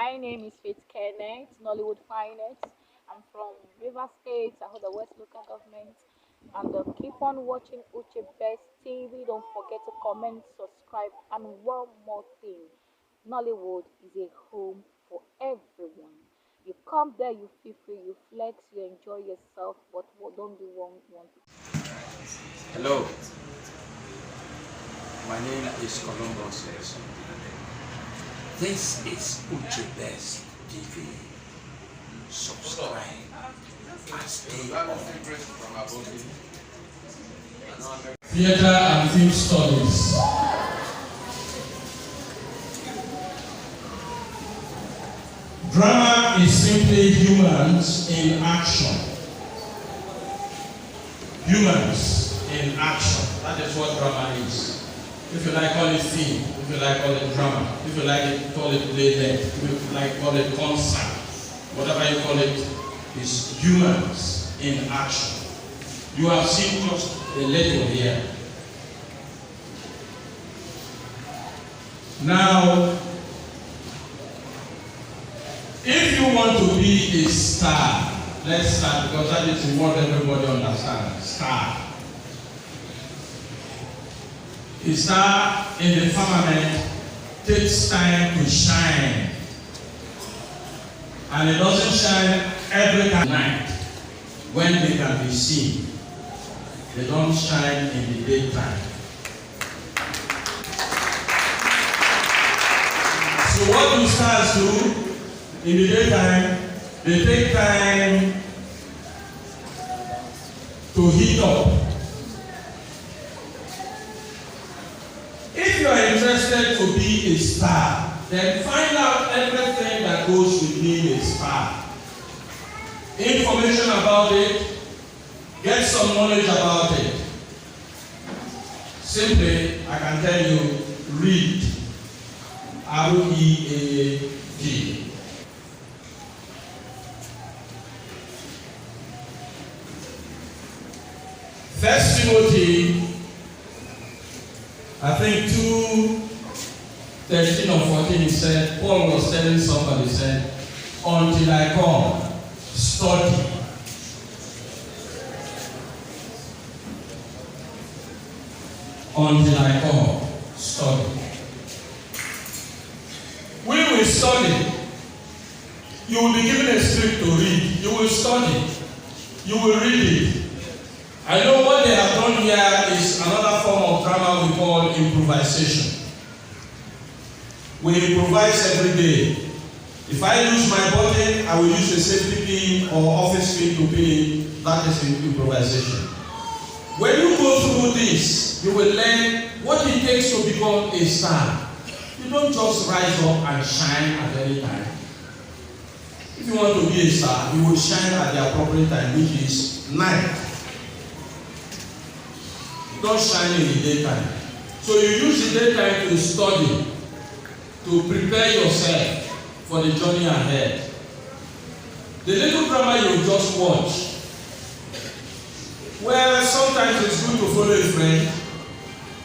My name is Faith Kenneth, Nollywood Finance. I'm from River State, I hold the West Local Government. And keep on watching Uche Best TV. Don't forget to comment, subscribe, and one more thing. Nollywood is a home for everyone. You come there, you feel free, you flex, you enjoy yourself, but don't be one. Hello, my name is Columbus. This is Uche Best TV. Subscribe and stay on. Theater and Film Studies. Drama is simply humans in action. Humans in action. That is what drama is. If you like, call it film. If you like, call it drama. If you like it, call it playlet. If you like, call it concert. Whatever you call it, is humans in action. You have seen just a little here. Now, if you want to be a star, let's start because that is what everybody understands. Star. A star in the firmament takes time to shine. And it doesn't shine every night when they can be seen. They don't shine in the daytime. So what do stars do? In the daytime, they take time to heat up. If you are interested to be a star, then find out everything that goes with being a star. Information about it, get some knowledge about it. Simply, I can tell you, read. R-E-A-D. First Timothy, I think 2:13 or 14, he said, Paul was telling somebody, he said, until I come, study. Until I come, study. We will study. You will be given a script to read. You will study. You will read it. I know what they have done here is another form of drama we call improvisation. We improvise every day. If I lose my button, I will use a safety pin or office pin to pin. That is improvisation. When you go through this, you will learn what it takes to become a star. You don't just rise up and shine at any time. If you want to be a star, you will shine at the appropriate time, which is night. Don't shine in the daytime. So you use the daytime to study, to prepare yourself for the journey ahead. The little drama you just watch, well, sometimes it's good to follow a friend.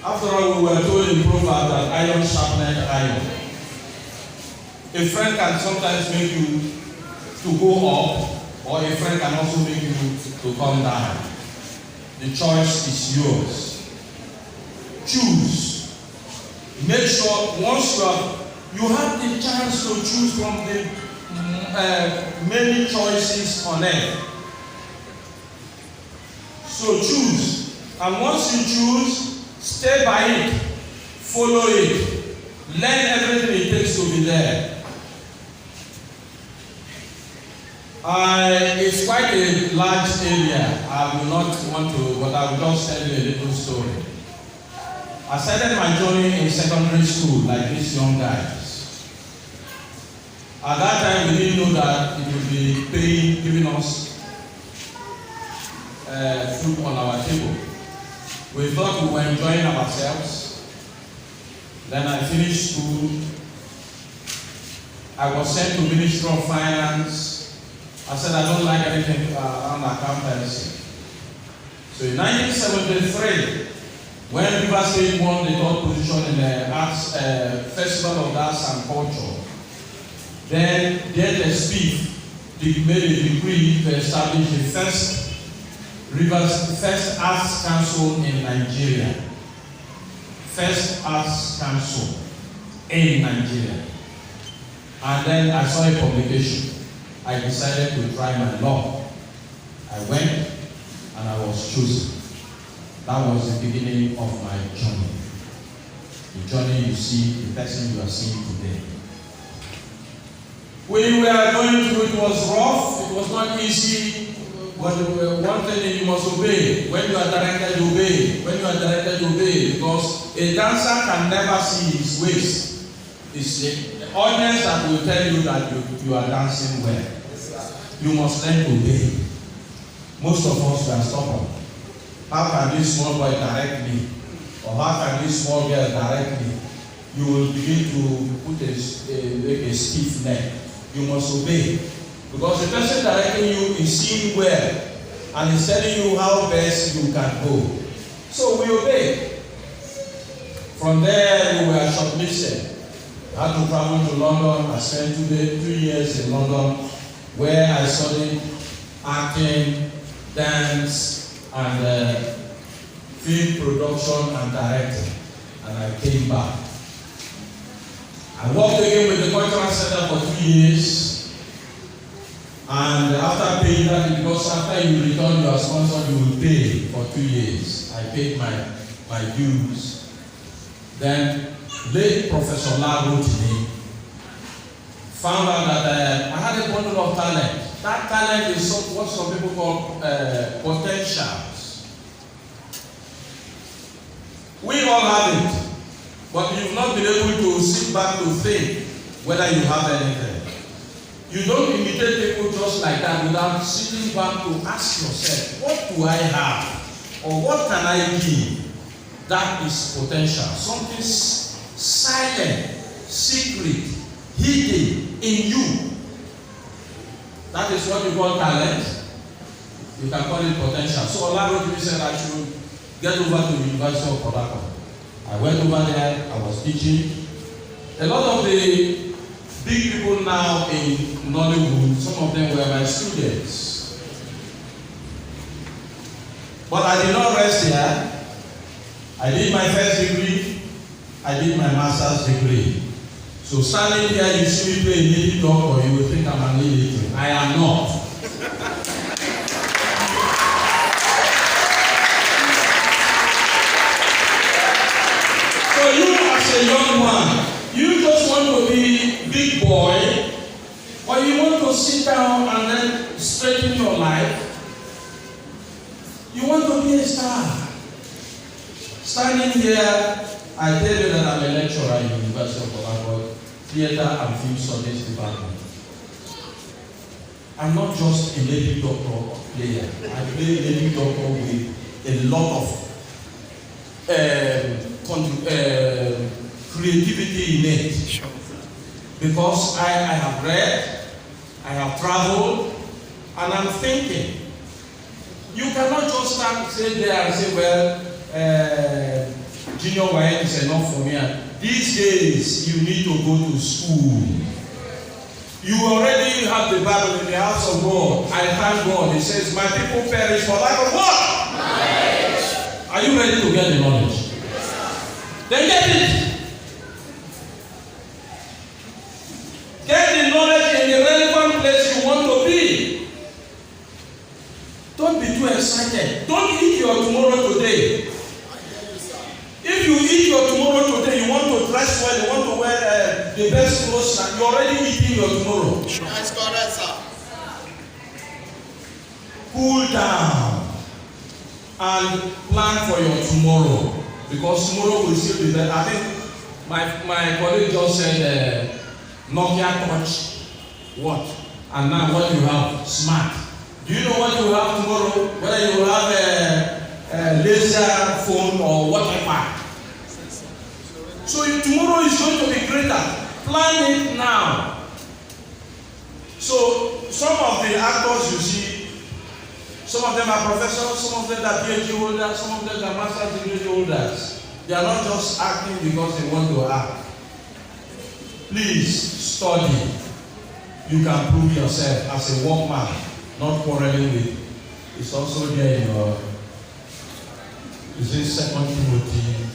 After all, we were told in Proverbs that iron sharpened iron. A friend can sometimes make you to go up, or a friend can also make you to come down. The choice is yours. Choose. Make sure once you have the chance to choose from the many choices on earth. So choose. And once you choose, stay by it. Follow it. Learn everything it takes to be there. It's quite a large area. I will not want to, but I will just tell you a little story. I started my journey in secondary school like these young guys. At that time, we didn't know that it would be giving us food on our table. We thought we were enjoying ourselves. Then I finished school. I was sent to Ministry of Finance. I said I don't like anything around accountancy. So in 1973, when River State won the third position in the Festival of Arts and Culture, Then the Smith made a decree to establish the first Arts Council in Nigeria. First Arts Council in Nigeria. And then I saw a publication. I decided to try my luck. I went and I was chosen. That was the beginning of my journey. The journey you see, the person you are seeing today. We were going through, it was rough, it was not easy, but one thing you must obey. When you are directed, you obey. When you are directed, you obey. Because a dancer can never see his waist. It's the audience that will tell you that you are dancing well. You must learn to obey. Most of us were stubborn. How can this small boy direct me? Or how can this small girl direct me? You will begin to put a stiff neck. You must obey. Because the person directing you is seeing well and is telling you how best you can go. So we obey. From there, we were shortlisted. I had to travel to London. I spent 2 years in London where I studied acting, dance, and film production and directing. And I came back. I worked again with the Cultural Center for 2 years. And after paying that, because after you return your sponsor, you will pay for 2 years. I paid my dues. Then, late Professor Larutini found out that I had a bundle of talent. That talent is what some people call potentials. We all have it. But you've not been able to sit back to think whether you have anything. You don't imitate people just like that without sitting back to ask yourself, what do I have? Or what can I give? That is potential. Something silent, secret, hidden in you. That is what you call talent. You can call it potential. So Olarotimi said I should get over to the University of Port Harcourt. I went over there, I was teaching. A lot of the big people now in Nollywood, some of them were my students. But I did not rest here. I did my first degree, I did my master's degree. So standing here, you see me play a native doctor, you will think I'm an illiterate. I am not. So you as a young man, you just want to be big boy, or you want to sit down and then straighten your life. You want to be a star. Standing here, I tell you that I'm a lecturer in the University of Port Harcourt, Theatre and Film Studies Department. I'm not just a native doctor player. I play native doctor with a lot of creativity in it. Sure. Because I have read, I have traveled, and I'm thinking. You cannot just sit there and say, well, junior YN is enough for me. These days, you need to go to school. You already have the Bible in the house of God. I thank God. It says, my people perish for lack of what? Knowledge. Are you ready to get the knowledge? Then get it. Get the knowledge in the relevant place you want to be. Don't be too excited. Don't eat your tomorrow today. If you eat your tomorrow today, you want to dress well, you want to wear the best clothes, you're already eating your tomorrow. That's correct, sir. Cool down and plan for your tomorrow, because tomorrow will still be better. I think my colleague just said Nokia Touch what? And now what you have? Smart. Do you know what you have tomorrow? Whether you have a laser phone or whatever. So tomorrow is going to be greater. Plan it now. So some of the actors you see, some of them are professors, some of them are PhD holders, some of them are master's degree holders. They are not just acting because they want to act. Please study. you can prove yourself as a workman, not quarreling with. It's also there in your, is it 2 Timothy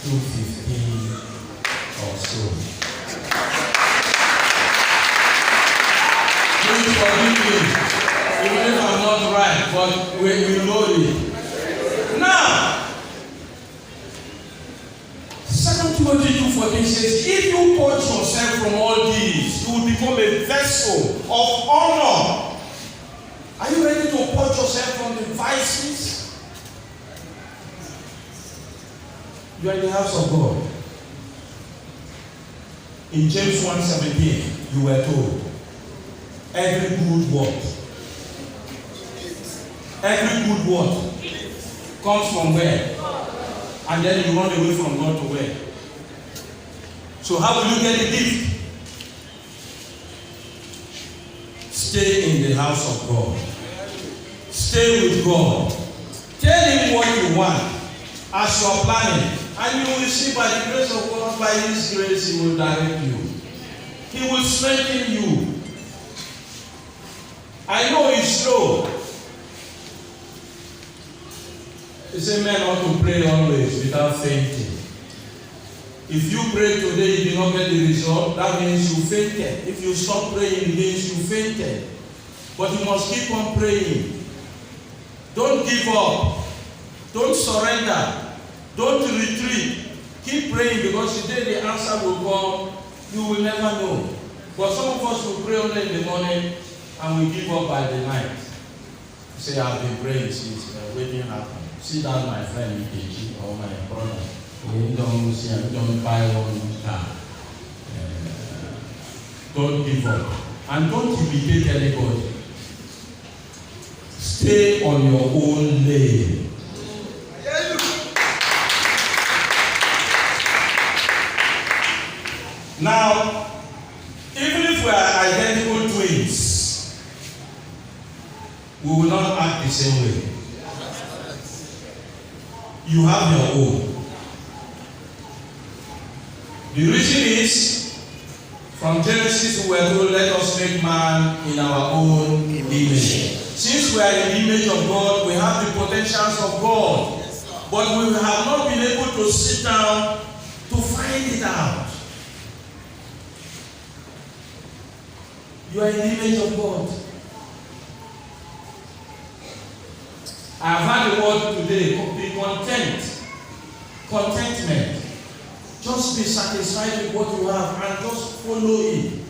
2:15 or so. Please forgive me, even if I'm not right, but we know it. Now, 2 Timothy 2:14 says, if you purge yourself from all these, you will become a vessel of honor. Are you ready to purge yourself from the vices? You are in the house of God. In James 1:17, you were told, every good word comes from where? And then you run away from God to where? So how will you get the gift? Stay in the house of God. Stay with God. Tell him what you want as you are planning. And you will see by the grace of God, by his grace, he will direct you. He will strengthen you. I know it's slow. He said men ought to pray always without fainting. If you pray today, you did not get the result, that means you fainted. If you stop praying, it means you fainted. But you must keep on praying. Don't give up. Don't surrender. Don't retreat. Keep praying, because today the answer will come. You will never know. But some of us will pray only in the morning and we give up by the night. You say, I've been praying since waiting happen. Sit down, my friend, or my brother. Don't buy one car. Don't give up. And don't imitate anybody. Stay on your own lane. Now, even if we are identical twins, we will not act the same way. You have your own. The reason is, from Genesis we were told, let us make man in our own image. Since we are in the image of God, we have the potentials of God. But we have not been able to sit down to find it out. You are in the image of God. I have heard the word today, be content. Contentment. Just be satisfied with what you have and just follow it.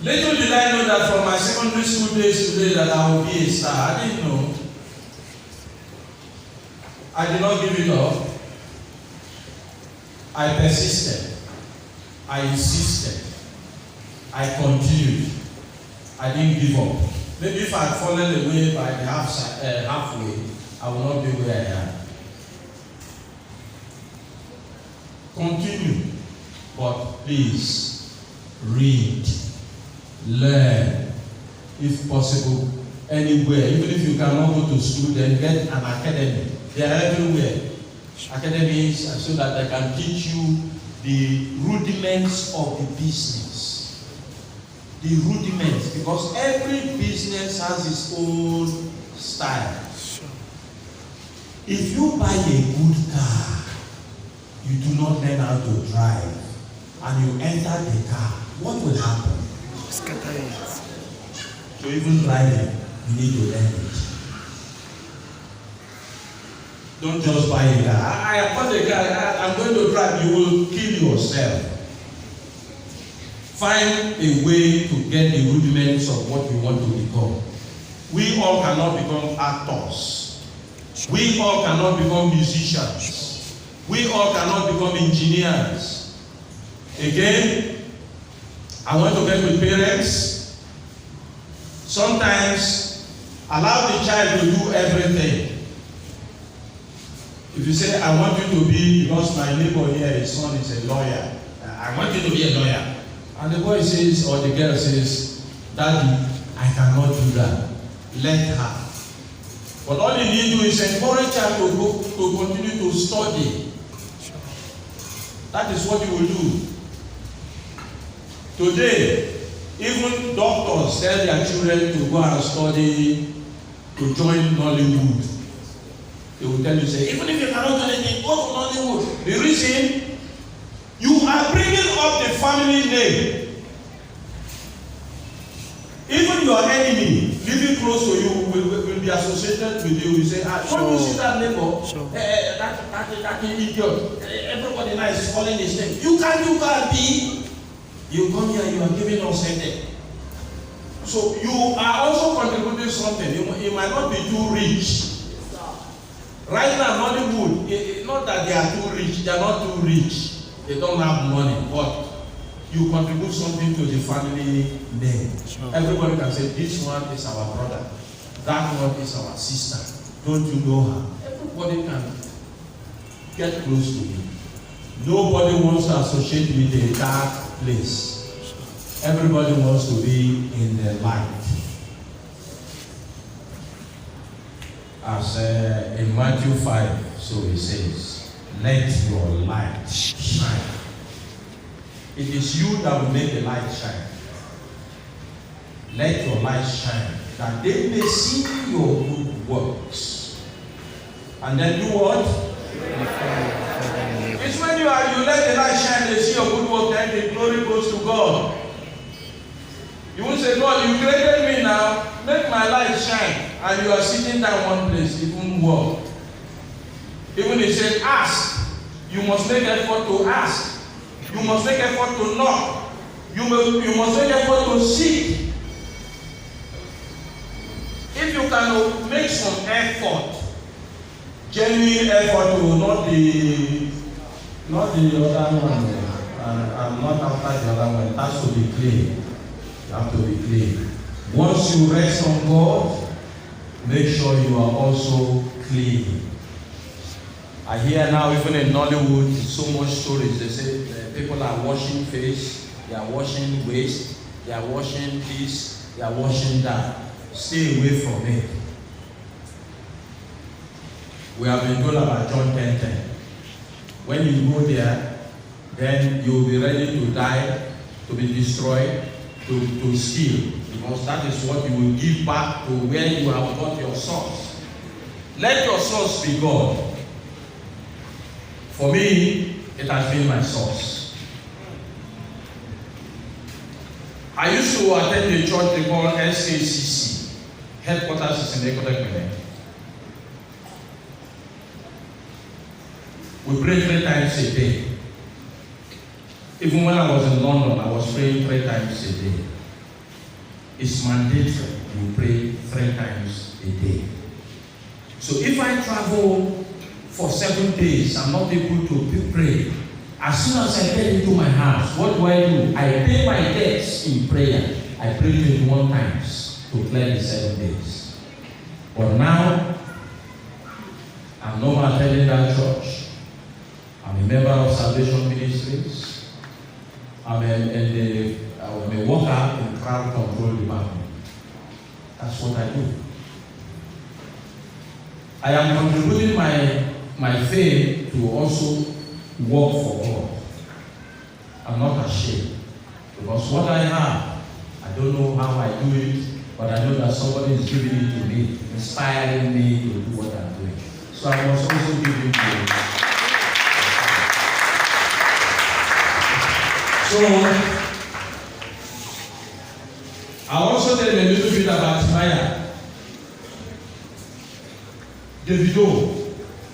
Little did I know that from my secondary school days today that I will be a star. I didn't know. I did not give it up. I persisted. I insisted. I continued. I didn't give up. Maybe if I had fallen away by the halfway, I will not be where I am. Continue, but please read, learn, if possible, anywhere. Even if you cannot go to school, then get an academy. They are everywhere. Academies, so that they can teach you the rudiments of the business. The rudiments, because every business has its own style. If you buy a good car, you do not learn how to drive, and you enter the car, what will happen? Scatter it. To even drive it, you need to learn it. Don't just buy a car. I bought a car, I'm going to drive, you will kill yourself. Find a way to get the rudiments of what you want to become. We all cannot become actors. We all cannot become musicians. We all cannot become engineers. Again, I want to get with parents. Sometimes, allow the child to do everything. If you say, I want you to be, because my neighbor here, his son is a lawyer, I want you to be a lawyer. And the boy says, or the girl says, Daddy, I cannot do that. Let her. But all you need to do is encourage her to continue to study. That is what you will do. Today, Even doctors tell their children to go and study, to join Nollywood. They will tell you, say, even if you cannot do anything, go to Nollywood. The reason, you are bringing up the family name. Even your enemy living close to you will be associated with you. You say, when you see that neighbor, that idiot, everybody now is calling his name. You can't be. You come here, you are giving us headache. So you are also contributing something. You might not be too rich. Right now, Nollywood, not that they are too rich, they are not too rich. They don't have money, but you contribute something to the family name. Sure. Everybody can say, this one is our brother, that one is our sister. Don't you know her? Everybody can get close to you. Nobody wants to associate with a dark place. Everybody wants to be in the light. As in Matthew 5, so it says, let your light shine. It is you that will make the light shine. Let your light shine, that they may see your good works. And then do what? It's when you let the light shine, they see your good work, then the glory goes to God. You won't say, God, you created me now, make my light shine. And you are sitting down one place, it won't work. Even if you said, ask, you must make effort to ask. You must make effort to knock. You must make effort to seek. If you can make some effort, genuine effort to not the other one, I'm not after the other one, it has to be clean. You have to be clean. Once you rest on God, make sure you are also clean. I hear now, even in Nollywood, so much stories. They say people are washing face, they are washing waist, they are washing this, they are washing that. Stay away from it. We have been told about John 10:10. When you go there, then you will be ready to die, to be destroyed, to steal. Because that is what you will give back to where you have got your source. Let your source be God. For me, it has been my source. I used to attend a church they call SKCC. Headquarters is in Ekotekpene. We pray 3 times a day. Even when I was in London, I was praying 3 times a day. It's mandatory. You pray 3 times a day. So if I travel for 7 days, I'm not able to pray. As soon as I get into my house, what do? I pay my debts in prayer. I pray 21 times to clear the 7 days. But now, I'm no more attending that church. I'm a member of Salvation Ministries. I'm a worker in crowd control department. That's what I do. I am contributing my faith to also work for God. I'm not ashamed. Because what I have, I don't know how I do it, but I know that somebody is giving it to me, inspiring me to do what I'm doing. So I must also give it to you. So, I'll also tell you a little bit about Maya. Davido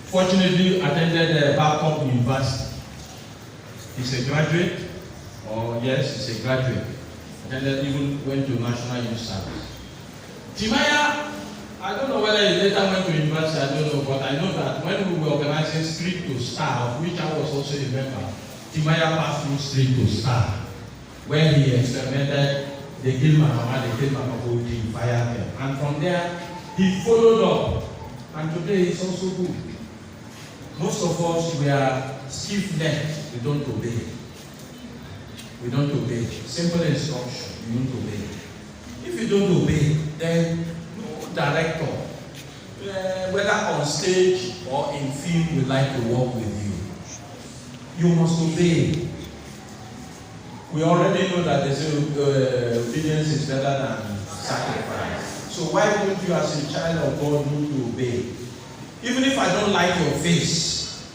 fortunately attended Babcock University. He's a graduate, he's a graduate. And then even went to National Youth Service. Timaya, I don't know whether he later went to university, I don't know, but I know that when we were organizing Street to Star, of which I was also a member, Timaya passed through Street to Star, where he experimented. They killed my mama, they killed my papa, they fired them. And from there, he followed up. And today it's also good. Most of us, we are stiff-necked, we don't obey. We don't obey. Simple instruction, you don't obey. If you don't obey, then no director, whether on stage or in film, would like to work with you. You must obey. We already know that there's obedience is better than sacrifice. So why don't you as a child of God need to obey? Even if I don't like your face,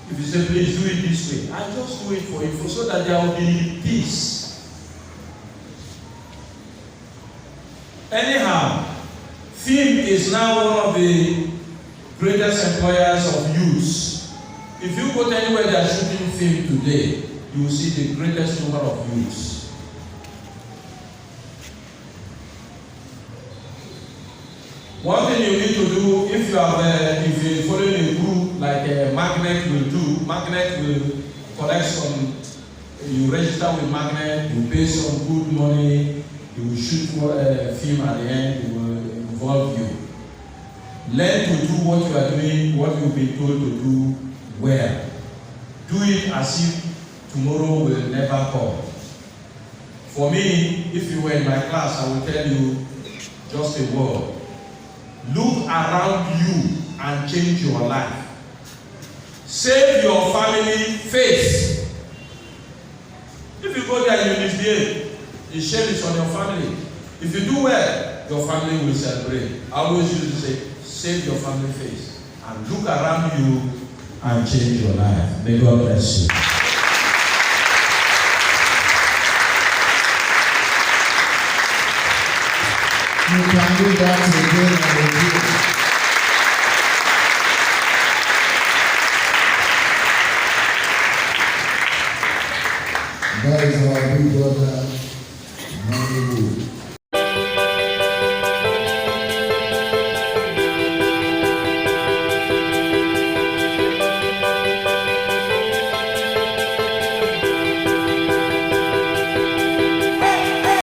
if you say, please do it this way, I just do it for you so that there will be peace. Anyhow, film is now one of the greatest employers of youths. If you go to anywhere they are shooting film today, you will see the greatest number of youths. One thing you need to do, if you are following a group like Magnet will do, Magnet will collect some, you register with Magnet, you pay some good money, you will shoot film at the end, it will involve you. Learn to do what you are doing, what you've been told to do well. Do it as if tomorrow will never come. For me, if you were in my class, I will tell you just a word. Look around you and change your life. Save your family face. If you go there and you misbehave, the shame is on your family. If you do well, your family will celebrate. I always used to say, save your family face and look around you and change your life. May God bless you. You can do that again and again. That is our big brother, Manu.